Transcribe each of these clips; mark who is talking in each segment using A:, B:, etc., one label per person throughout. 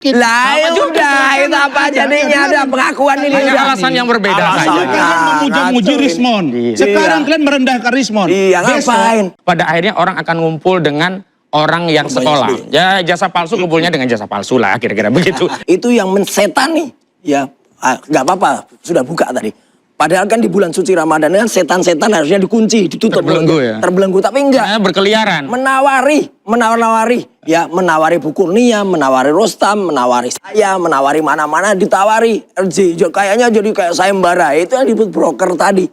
A: Lah udah, itu apa jadinya ada pengakuan ini.
B: Hanya alasan yang berbeda saja.
C: Kalian memuji-muji Rismon. Sekarang kalian merendahkan Rismon.
A: Iya, ngapain?
B: Pada akhirnya orang akan ngumpul dengan orang yang sekolah. Ya jasa palsu kumpulnya dengan jasa palsu lah, kira-kira begitu.
A: Itu yang mensetani. Ya, nggak apa-apa, sudah buka tadi. Padahal kan di bulan suci Ramadan kan setan-setan harusnya dikunci, ditutup.
B: Terbelenggu ya?
A: Terbelenggu, tapi enggak.
B: Nah, berkeliaran.
A: Menawari. Ya, menawari Bu Kurnia, menawari Rostam, menawari saya, menawari mana-mana, ditawari. RJ, kayaknya jadi kayak sayembara. Itu yang disebut broker tadi.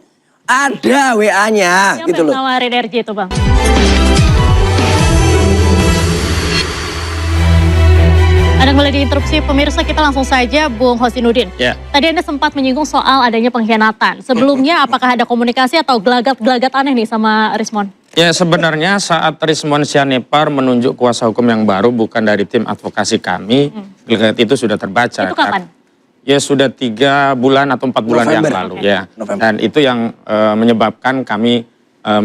A: Ada WA-nya, gitu loh.
D: Siapa yang nawarin RJ itu, Bang? Anda kembali diinterupsi pemirsa, kita langsung saja Bung Hosinuddin.
B: Ya.
D: Tadi Anda sempat menyinggung soal adanya pengkhianatan. Sebelumnya apakah ada komunikasi atau gelagat-gelagat aneh nih sama Rismon?
B: Ya sebenarnya saat Rismon Sianipar menunjuk kuasa hukum yang baru bukan dari tim advokasi kami, gelagat itu sudah terbaca.
D: Itu kapan?
B: Ya sudah 3 bulan atau 4 bulan yang lalu ya. Dan itu yang menyebabkan kami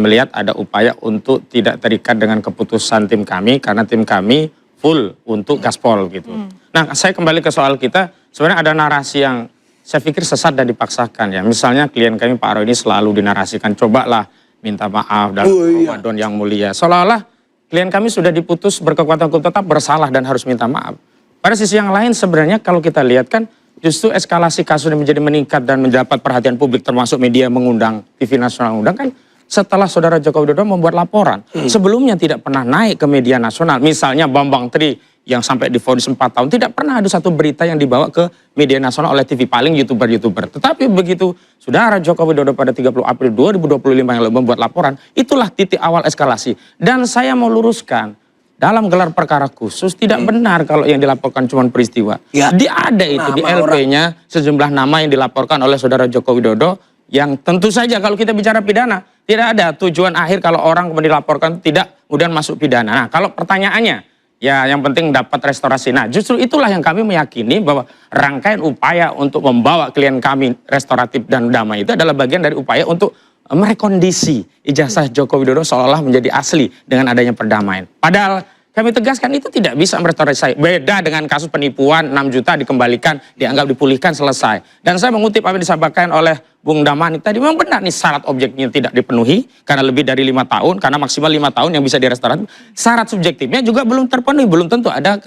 B: melihat ada upaya untuk tidak terikat dengan keputusan tim kami karena tim kami full untuk gaspol gitu. Nah saya kembali ke soal kita, sebenarnya ada narasi yang saya pikir sesat dan dipaksakan ya. Misalnya klien kami Pak Aro ini selalu dinarasikan, cobalah minta maaf dalam Ramadan yang mulia. Seolah-olah klien kami sudah diputus berkekuatan hukum tetap bersalah dan harus minta maaf. Pada sisi yang lain sebenarnya kalau kita lihat kan justru eskalasi kasus yang menjadi meningkat dan mendapat perhatian publik termasuk media mengundang, TV nasional mengundang kan setelah saudara Joko Widodo membuat laporan. Sebelumnya tidak pernah naik ke media nasional. Misalnya Bambang Tri yang sampai divonis 4 tahun. Tidak pernah ada satu berita yang dibawa ke media nasional oleh TV, paling YouTuber-YouTuber. Tetapi begitu saudara Joko Widodo pada 30 April 2025 yang lalu membuat laporan, itulah titik awal eskalasi. Dan saya mau luruskan, dalam gelar perkara khusus tidak benar kalau yang dilaporkan cuma peristiwa. Ya. Ada itu di LP-nya sejumlah nama yang dilaporkan oleh saudara Joko Widodo yang tentu saja kalau kita bicara pidana tidak ada tujuan akhir kalau orang kemudian dilaporkan tidak kemudian masuk pidana. Nah kalau pertanyaannya ya yang penting dapat restorasi. Nah justru itulah yang kami meyakini bahwa rangkaian upaya untuk membawa klien kami restoratif dan damai itu adalah bagian dari upaya untuk merekondisi ijazah Joko Widodo seolah-olah menjadi asli dengan adanya perdamaian. Padahal kami tegaskan itu tidak bisa merestorasi. Beda dengan kasus penipuan 6 juta dikembalikan, dianggap dipulihkan, selesai. Dan saya mengutip apa yang disampaikan oleh Bung Damanik tadi, memang benar nih syarat objeknya tidak dipenuhi karena lebih dari 5 tahun, karena maksimal 5 tahun yang bisa direstoratif. Syarat subjektifnya juga belum terpenuhi, belum tentu ada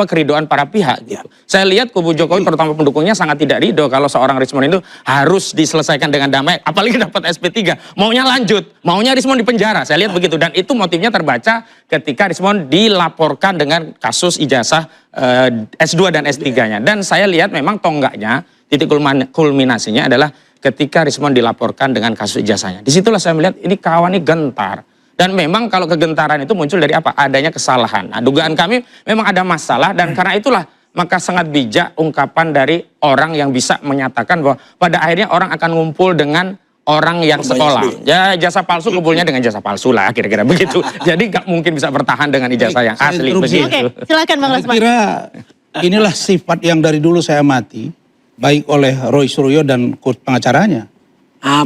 B: keridoan para pihak. Gitu. Saya lihat kubu Jokowi terutama pendukungnya sangat tidak ridho kalau seorang Rismon itu harus diselesaikan dengan damai, apalagi dapat SP3, maunya lanjut, maunya Rismon dipenjara. Saya lihat begitu dan itu motifnya terbaca ketika Rismon dilaporkan dengan kasus ijazah S2 dan S3-nya. Dan saya lihat memang tonggaknya, titik kulminasinya adalah ketika Rismon dilaporkan dengan kasus ijazahnya. Disitulah saya melihat ini kawan ini gentar. Dan memang kalau kegentaran itu muncul dari apa? Adanya kesalahan. Nah, dugaan kami memang ada masalah dan karena itulah maka sangat bijak ungkapan dari orang yang bisa menyatakan bahwa pada akhirnya orang akan ngumpul dengan orang yang sekolah. Ya jasa palsu kumpulnya dengan jasa palsu lah, kira-kira begitu. Jadi nggak mungkin bisa bertahan dengan ijazah yang asli. Begitu.
D: Oke, silakan Bang Rasman.
C: Saya kira inilah sifat yang dari dulu saya amati, baik oleh Roy Suryo dan pengacaranya.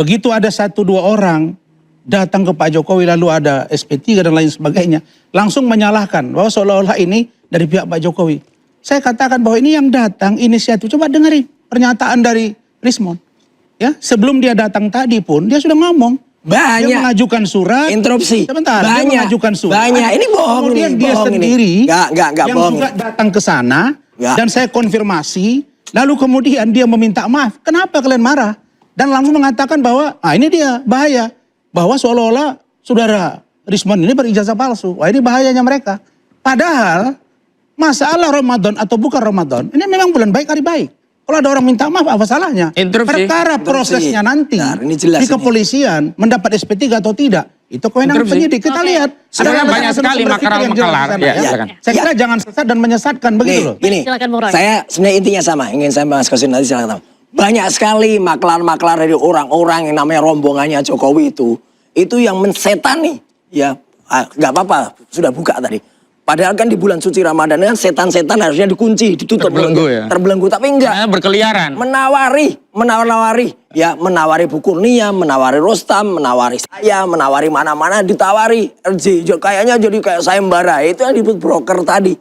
C: Begitu ada 1-2 orang datang ke Pak Jokowi lalu ada SP3 dan lain sebagainya, langsung menyalahkan bahwa seolah-olah ini dari pihak Pak Jokowi. Saya katakan bahwa ini yang datang inisiatif. Coba dengerin pernyataan dari Rismon. Ya, sebelum dia datang tadi pun dia sudah ngomong.
A: Banyak.
C: Dia mengajukan surat.
A: Interupsi.
C: Sebentar,
A: banyak.
C: Dia mengajukan surat.
A: Banyak. Ini bohong.
C: Kemudian
A: ini,
C: dia
A: bohong
C: sendiri
A: Nggak
C: yang
A: bohong
C: juga datang ke sana dan saya konfirmasi. Lalu kemudian dia meminta maaf. Kenapa kalian marah? Dan langsung mengatakan bahwa ini dia bahaya. Bahwa seolah-olah saudara Rismon ini berijazah palsu. Wah ini bahayanya mereka. Padahal masalah Ramadan atau bukan Ramadan ini memang bulan baik hari baik. Kalau ada orang minta maaf apa salahnya? Perkara prosesnya nanti
A: ini jelas
C: di kepolisian mendapat SP3 atau tidak. Itu kewenangan penyidik. Kita lihat.
B: Sebenarnya banyak sekali makar-makar.
C: Saya kira jangan sesat dan menyesatkan begitu loh.
A: Gini, saya sebenarnya intinya sama. Ingin saya bahas kesini nanti silakan. Banyak sekali maklar-maklar dari orang-orang yang namanya rombongannya Jokowi itu yang mensetani. Ya, nggak apa-apa. Sudah buka tadi. Padahal kan di bulan suci Ramadan kan setan-setan harusnya dikunci, ditutup.
B: Terbelenggu ya?
A: Terbelenggu, tapi enggak.
B: Nah, berkeliaran.
A: Menawari. Ya, menawari Bu Kurnia, menawari Rostam, menawari saya, menawari mana-mana, ditawari. RJ, kayaknya jadi kayak sayembara. Itu yang disebut broker tadi.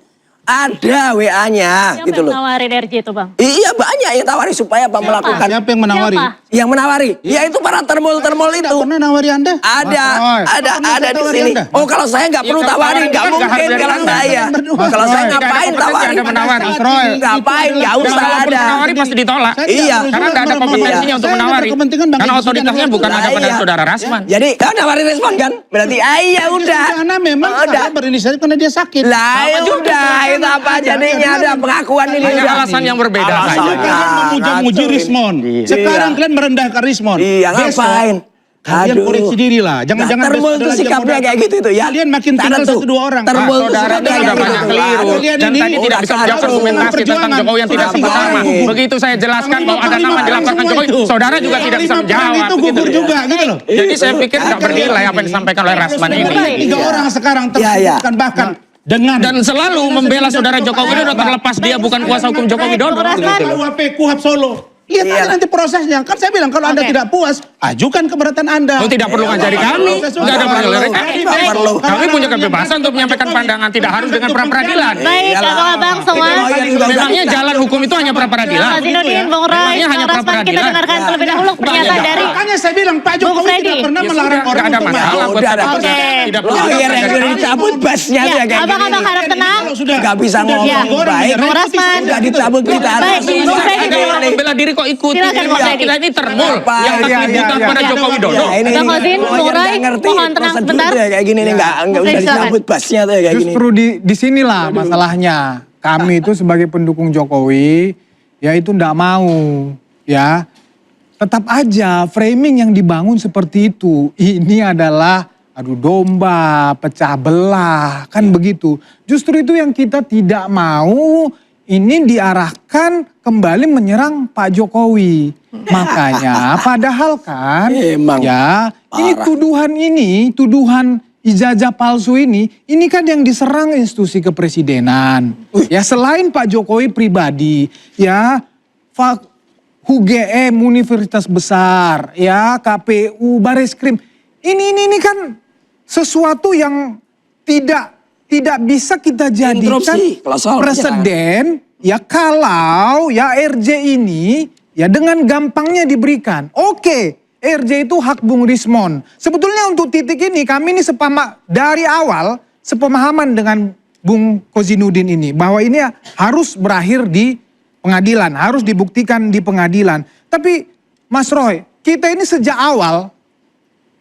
A: Ada WA-nya
D: Siapa
A: gitu
D: yang
A: loh.
D: nawarin RJ itu Bang?
A: Iya banyak yang tawari supaya apa melakukan.
C: Siapa yang menawari?
D: Siapa?
A: Yang menawari, ya itu para termol-termol
C: Tidak
A: itu.
C: pernah nawari Anda?
A: Ada,
C: Pernah
A: ada
C: saya
A: di
C: tawari
A: sini.
C: Anda?
A: Oh kalau saya nggak perlu
B: kalau
A: tawarin,
B: tawarin
A: nggak
B: kan nggak
A: mungkin
B: harus
A: kalau
B: dari
A: saya.
C: Anda.
A: Kalau saya
B: Tidak ada
A: ngapain
B: kompetensi,
A: tawarin?
B: ada menawari.
C: Mas Roy,
A: Ngapain? Nggak usah
B: Kalaupun
A: ada.
B: menawari pasti ditolak.
C: Saya
A: Iya.
C: tidak
B: Karena nggak ada
C: perlu
B: kompetensinya untuk
C: Saya nggak
B: menawari.
C: berkepentingan Bang
B: Karena
C: Egy
B: otoritasnya
C: Sujana.
B: bukan ada pada
A: Iya.
B: saudara Rasman.
A: Jadi kau nawarin respon kan? Berarti ya udah.
C: Karena memang
A: Oh, udah.
C: saya berinisiatif karena dia sakit.
A: Lah ya udah, itu apa jadinya ada pengakuan ini
B: Hanya
A: udah.
B: alasan yang berbeda
A: Alasan.
B: saja.
C: Kalian memuja-muji
A: ngatur.
C: Rismon.
A: Iya.
C: Sekarang kalian merendahkan Rismon.
A: Iya,
C: Besok,
A: ngapain?
C: Kalian
A: Aduh.
C: koreksi diri lah. Jangan-jangan
A: Nah, termul
C: besok
A: tuh
C: ada lagi
A: sikapnya
C: yang
A: kayak gitu tuh ya.
C: Kalian makin
A: Karena
C: tinggal
A: tuh,
C: satu dua orang.
A: termul tuh
B: Saudara
A: sikapnya
B: sudah
A: kayak
B: banyak
A: gitu.
B: keliru.
C: Kalian
B: Dan
C: ini
B: tadi tidak bisa menjawab
A: kacau.
B: argumentasi tentang
C: Perjuangan.
B: Jokowi yang tidak
C: Sudah
B: sempurna.
C: gugur.
B: Begitu saya jelaskan bahwa ada
C: Panglima
B: nama
C: perang
B: dilaporkan
C: semua
B: Jokowi,
C: itu.
B: saudara juga tidak bisa
C: Panglima perang
B: menjawab.
C: itu
B: begitu
C: gugur
B: loh.
C: juga gitu loh.
B: Jadi saya pikir tidak bernilai apa yang disampaikan oleh Rasman ini.
C: Tiga orang sekarang
A: Iya, iya.
C: tersebutkan bahkan dengan
B: Dan selalu membela saudara Joko Widodo terlepas dia bukan kuasa hukum Joko Widodo.
D: Bung Rasman.
B: Begitu loh.
C: KUHP Kuhap Solo. Lihat
A: Iya.
C: aja nanti prosesnya. Kan saya bilang kalau Anda
D: Oke.
C: tidak puas, ajukan keberatan Anda.
B: Oh, tidak perlu ngajari kami. Tidak ada perlu.
A: Nggak perlu.
B: Kami punya kebebasan untuk menyampaikan pandangan, tidak harus dengan pra-peradilan.
D: Baik,
A: Iyalah.
D: abang-abang semua.
A: Itu lawyer juga udah
B: Memangnya
A: bisa.
B: jalan hukum itu hanya pra-peradilan?
D: Naziruddin, Bung Roy,
B: Memangnya hanya
D: Bung Rasman, kita
B: pra-peradilan?
D: dengarkan
A: Ya.
D: terlebih dahulu pernyataan
B: Banyak.
D: dari
C: Makanya saya bilang Pak
D: Bung
C: Jokowi
D: Freddy.
C: tidak pernah
B: Ya
C: melarang
B: sudah,
C: orang
B: nggak ada
C: untuk
B: masalah
A: masuk.
B: buat
A: Udah ada
B: saya.
D: Oke.
B: Tidak perlu
A: Lawyer yang
B: ada-
A: udah dicabut basnya tuh ya kayak
D: abang-abang
A: gini.
D: harap tenang.
C: Kalau sudah
A: Nggak bisa ngomong
D: Ya.
A: baik.
D: Bung Rasman.
A: Udah dicabut berita
D: Baik, Bung Freddy
B: Ada
D: dulu.
B: orang membela diri kok ikuti.
D: Silakan, Bung Freddy.
B: Kita ini termul
A: Apa?
B: yang
A: Iya,
B: taklibutan
C: iya,
B: pada
C: iya.
B: Joko Widodo.
A: Ya, ini
D: Bang Ozin, Bung
A: lawyer
D: Roy,
A: nggak ngerti
D: mohon tenang
A: prosedur
D: sebentar.
A: tuh ya kayak gini nih nggak udah
D: Silakan.
A: dicabut basnya tuh ya kayak gini.
E: Justru di sinilah masalahnya. Kami itu sebagai pendukung Jokowi, ya itu ndak mau, ya. Tetap aja framing yang dibangun seperti itu. Ini adalah adu domba, pecah belah, kan begitu. Justru itu yang kita tidak mau. Ini diarahkan kembali menyerang Pak Jokowi. Makanya padahal kan
A: Emang
E: ya ini
A: parah.
E: tuduhan ijazah palsu ini kan yang diserang institusi kepresidenan. Ya selain Pak Jokowi pribadi, ya UGM Universitas Besar, ya KPU, Bareskrim. Ini kan sesuatu yang tidak bisa kita jadikan
A: Interupsi, kalau soal
E: presiden ya kalau ya RJ ini ya dengan gampangnya diberikan. Oke, RJ itu hak Bung Rismon. Sebetulnya untuk titik ini kami ini dari awal sepemahaman dengan Bung Kozinudin ini bahwa ini harus berakhir di pengadilan, harus dibuktikan di pengadilan. Tapi Mas Roy, kita ini sejak awal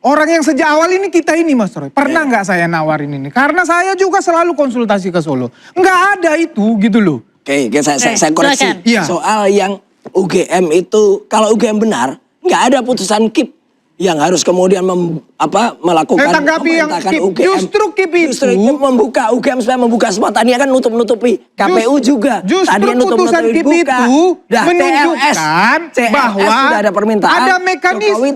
E: orang yang sejak awal ini kita ini Mas Roy. Pernah nggak saya nawarin ini? Karena saya juga selalu konsultasi ke Solo. Nggak ada itu gitu loh.
A: Oke, saya koreksi.
D: silakan.
E: Iya.
A: Soal yang UGM itu, kalau UGM benar, nggak ada putusan KIP yang harus kemudian melakukan
E: Saya tanggapi yang
A: memerintahkan
E: KIP.
A: UGM.
E: Justru KIP
A: Justru
E: itu
A: membuka UGM supaya membuka semua. Tadinya kan nutup-nutupi. KPU juga.
E: Justru
A: Tadinya
E: putusan KIP
A: dibuka.
E: itu
A: Dah,
E: menunjukkan
A: CLS
E: bahwa
A: sudah ada permintaan.
E: ada mekanisme.
A: Jokowi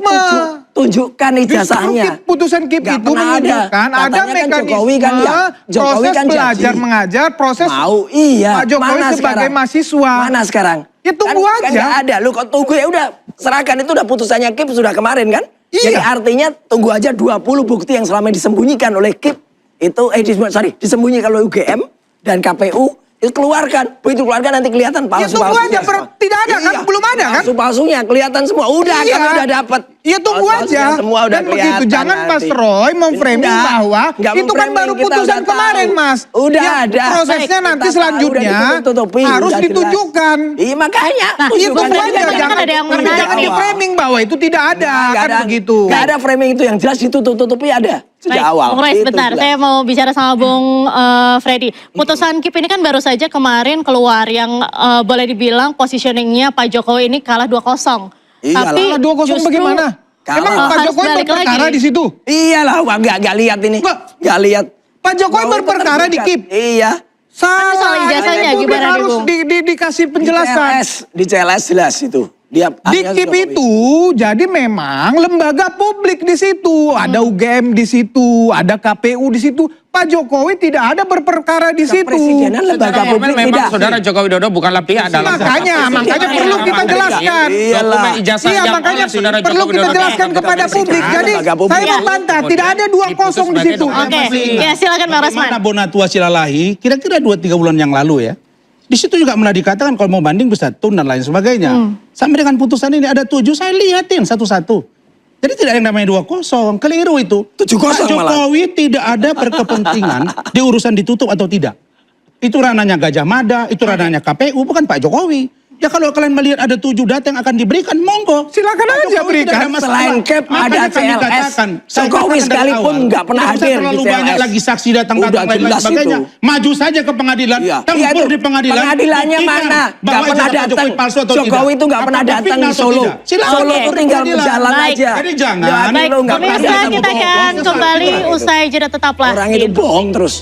A: tunjukkan ijazahnya.
E: Putusan KIP
A: Nggak
E: itu
A: pernah
E: menunjukkan ada
A: Katanya kan
E: mekanisme
A: Jokowi kan ya, Jokowi
E: proses
A: kan
E: belajar
A: janji.
E: mengajar, proses
A: Mau iya.
E: Pak Jokowi
A: Mana
E: sebagai
A: sekarang?
E: mahasiswa.
A: Mana sekarang?
E: Ya tunggu
A: Kan
E: aja.
A: nggak ada. Lu kok tunggu ya udah serahkan itu udah putusannya KIP sudah kemarin kan?
E: Iya.
A: Jadi artinya tunggu aja 20 bukti yang selama disembunyikan oleh KIP itu disembunyikan oleh UGM dan KPU itu keluarkan. Begitu keluarkan nanti kelihatan palsu.
E: tunggu aja, tidak ada kan? Belum ada kan?
A: Palsu-palsunya kelihatan semua. Udah
E: Iya.
A: kami udah dapat.
E: Iya tunggu
A: Palsu-palsunya
E: aja.
A: Semua udah
E: Dan begitu
A: kelihatan
E: jangan
A: nanti.
E: Mas Roy memframing
A: Enggak.
E: bahwa
A: Enggak
E: itu kan
A: memframing,
E: baru
A: kita
E: putusan
A: udah
E: kemarin
A: tahu.
E: Mas.
A: Udah
E: Ya,
A: ada.
E: prosesnya
A: Baik,
E: nanti
A: kita tahu,
E: selanjutnya
A: udah ditutup-tutupi,
E: harus
A: udah jelas.
E: ditunjukkan.
A: Iya makanya.
D: Nah,
E: Iya
D: Bung
E: tunggu
D: Freddy
E: aja.
D: tadi kan ada yang
E: Jangan
D: menarik nih.
E: di framing bahwa itu tidak ada.
A: Nggak
E: Kan begitu.
A: Nggak ada framing itu yang jelas ditutup-tutupi ada. Sejak
D: Baik,
A: awal.
D: Bung Roy
A: Itu
D: sebentar,
A: jelas.
D: saya mau bicara sama Bung Freddy. Putusan KIP ini kan baru saja kemarin keluar yang boleh dibilang positioningnya Pak Jokowi ini kalah 2-0.
A: Iyalah.
D: Tapi
E: Kalah 2-0
D: justru
E: bagaimana?
A: Kalah.
E: Emang Pak
D: Harus
E: Jokowi
D: balik
E: berperkara
D: lagi.
E: di situ?
A: Iyalah, wah nggak lihat ini.
E: Nggak.
A: Nggak lihat.
E: Pak Jokowi
A: Bahwa itu
E: berperkara di
A: tergugat.
E: KIP.
A: Iya.
D: soal
E: Salah.
D: ijazahnya
E: Ini publik
D: gimana nih,
E: harus
D: Bung?
E: dikasih penjelasan.
A: Di CLS jelas itu. Dia
E: Dikip itu jadi memang lembaga publik di situ, ada UGM di situ, ada KPU di situ. Pak Jokowi tidak ada berperkara di situ.
A: Kepresidenan lembaga publik
B: memang
A: tidak.
B: Saudara Joko Widodo bukanlah pihak dalam
E: Makanya perlu kita jelaskan.
B: Dokumen ijazah
E: Iya,
B: yang
E: makanya
B: oleh Saudara
E: perlu
B: Joko
E: kita
B: Widodo
E: jelaskan
B: dianggap
E: kepada
B: bersih.
E: publik.
A: Ada
E: Jadi
A: lembaga publik.
E: saya membantah, tidak ada dua
B: Diputus
E: kosong di
B: sebagai
E: situ.
B: dokumen
D: Oke,
B: resmi.
D: ya silakan Bang Rasman.
C: Bagaimana Bonatua Silalahi, kira-kira 2-3 bulan yang lalu ya. Di situ juga mulai dikatakan kalau mau banding bisa tun dan lain sebagainya. Sampai dengan putusan ini ada 7, saya lihatin satu-satu. Jadi tidak ada yang namanya 2-0, keliru itu.
A: 7-0
C: Pak Jokowi tidak ada berkepentingan di urusan ditutup atau tidak. Itu ranahnya Gajah Mada, itu ranahnya KPU, bukan Pak Jokowi. Ya kalau kalian melihat ada 7 data yang akan diberikan, monggo.
E: Silakan
C: Pak
E: aja
C: Jokowi
E: berikan.
C: tidak ada masalah.
A: Selain Cap
C: Makanya
A: ada
C: kami
A: CLS.
C: katakan, saya
A: Jokowi
C: katakan dari
A: sekalipun
C: awal,
A: nggak pernah
C: tidak usah
A: hadir di
C: terlalu
A: CLS.
C: banyak lagi saksi datang
A: Udah
C: lain
A: jelas
C: sebagainya.
A: itu.
C: Maju saja ke pengadilan,
A: Iya.
C: tempur
A: Iya itu.
C: di pengadilan.
A: Pengadilannya
C: buktikan
A: mana? Nggak
C: bahwa
A: pernah
C: ijazah Pak
A: datang.
C: Jokowi palsu atau
A: Jokowi
C: tidak.
A: itu nggak pernah
C: Apakah
A: datang
C: fitnah
A: di
C: atau
A: Solo.
C: tidak? Silakan.
A: Solo
D: Oke.
A: itu tinggal
C: Pengadilan.
A: berjalan
D: Baik.
A: aja.
C: Jadi jangan.
A: Jawa
D: Baik,
A: Timur nggak pernah
D: pemirsa
A: datang.
D: kita akan kembali usai jeda tetaplah.
A: Orang
D: di
A: itu bohong terus.